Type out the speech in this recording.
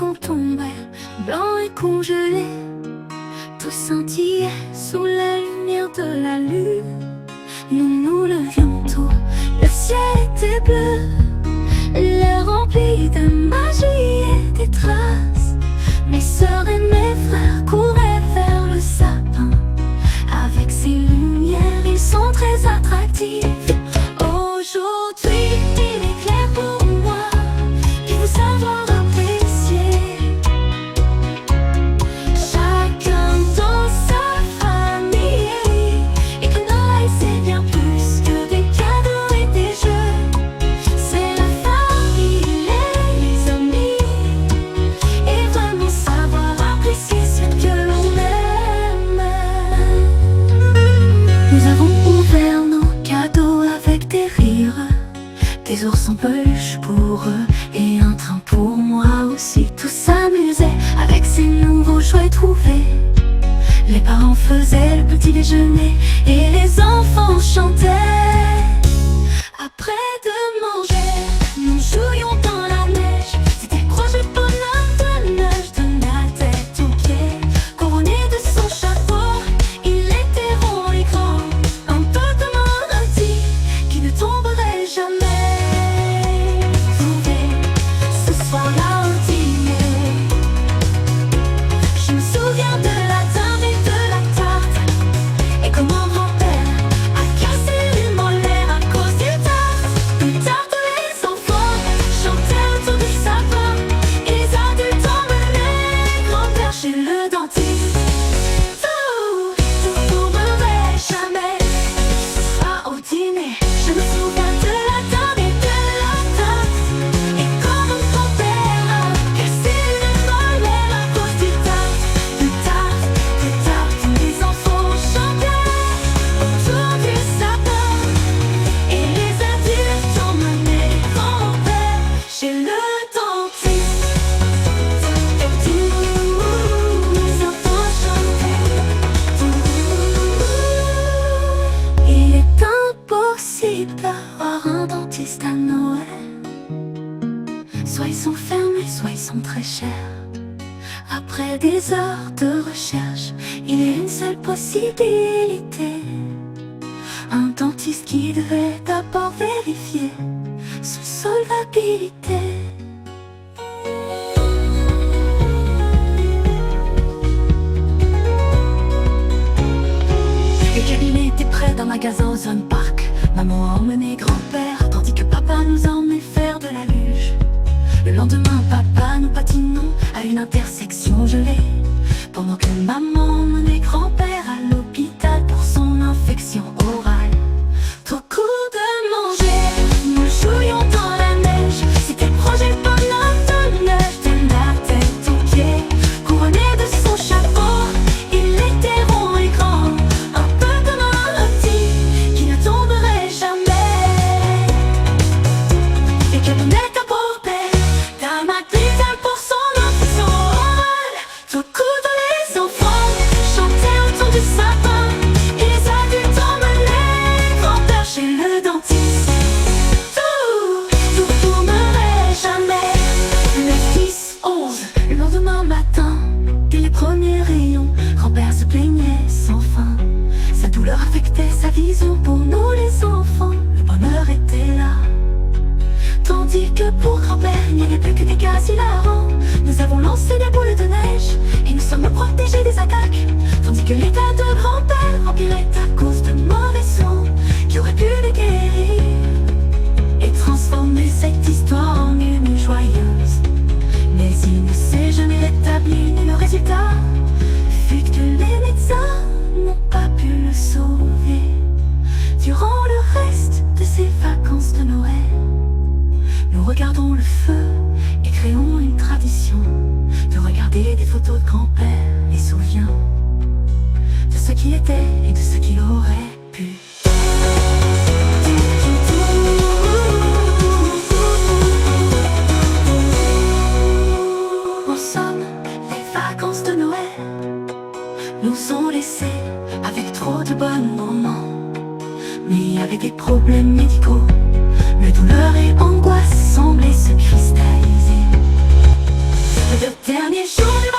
flocons tombaient, blancs et congelés. Tout scintillait sous la lumière de la lune. Nous levions tôt, le ciel était bleu, l'air rempli de magie et des traces. Mes sœurs et mes frères couraient vers le sapin. Avec ces lumières, ils sont très attractifs. Aujourd'hui, il est clair pour moi qu'il faut savoir apprécier chacun dans sa famille, et que Noël c'est bien plus que des cadeaux et des jeux. C'est la famille, les amis, et vraiment savoir apprécier ce que l'on aime. Nous avons ouvert nos cadeaux avec des rires, des ours en peluche pour eux et un train pour moi aussi. Tous s'amusaient avec ces nouveaux jouets trouvés. Les parents faisaient le petit déjeuner et les enfants chantaient. Après de manger, nous jouions dans la neige. C'était projet bonhomme de neige, de la tête aux pieds. Couronné de son chapeau, il était rond et grand, un peu comme un lundi qui ne tomberait jamais. Ce soir-là au dîner, je me souviens de la dinde et de la tarte, et comment grand-père a cassé les molaires à cause du tarte. Plus tard, tous les enfants chantaient autour du sapin, et les adultes emmenaient grand-père chez le dentiste. Tout tournerait jamais. Ce soir au dîner, je me souviens de la dinde et de la tarte, et comment grand-père a cassé les molaires à cause du tarte. Plus tard, tous les enfants chantaient autour du sapin, et les adultes emmenaient grand-père chez le dentiste. Les enfants chantaient. Il est impossible d'avoir un dentiste à Noël. Soit ils sont fermés, soit ils sont très chers. Après des heures de recherche, il y a une seule possibilité: un dentiste qui devait d'abord vérifier son solvabilité. Le cabinet était près d'un magasin au Zone Park. Maman a emmené grand-père, tandis que papa nous a emmené faire de la luge. Le lendemain, papa, nous patinons à une intersection gelée, pendant que maman emmenait grand-père à l'hôpital pour son infection orale. Trop court de manger, nous jouions dans la neige. C'était projet bonhomme de neige, de la tête aux pieds. Couronné de son chapeau, il était rond et grand, un peu comme un lundi qui ne tomberait jamais. Les cabinets à Beauvais, dame à Grisel pour son infection orale. Tout court dans les enfants chantaient autour du sapin, et les adultes emmenaient grand-père chez le dentiste. Tout tournerait jamais. Le 10-11, le lendemain matin, dès les premiers rayons, grand-père se plaignait sans fin. Sa douleur affectait sa vision. Pour nous les enfants, le bonheur était là, tandis que pour grand-père, il n'y avait plus que des gaz hilarants. Nous avons lancé des boules de neige et nous sommes protégés des attaques, tandis que l'état de grand-père empirait à cause de mauvais sons qui auraient pu le guérir et transformer cette histoire en une joyeuse. Mais il ne s'est jamais rétabli, et le résultat fut que les médecins n'ont pas pu le sauver. Durant le reste de ces vacances de Noël, nous regardons le feu et créons une tradition de regarder des photos de grand-père et souvient de ce qui était et de ce qu'il aurait pu. En somme, les vacances de Noël nous ont laissés avec trop de bons moments, mais avec des problèmes médicaux. Le douleur et angoisse semblaient se cristalliser. Dernier jour du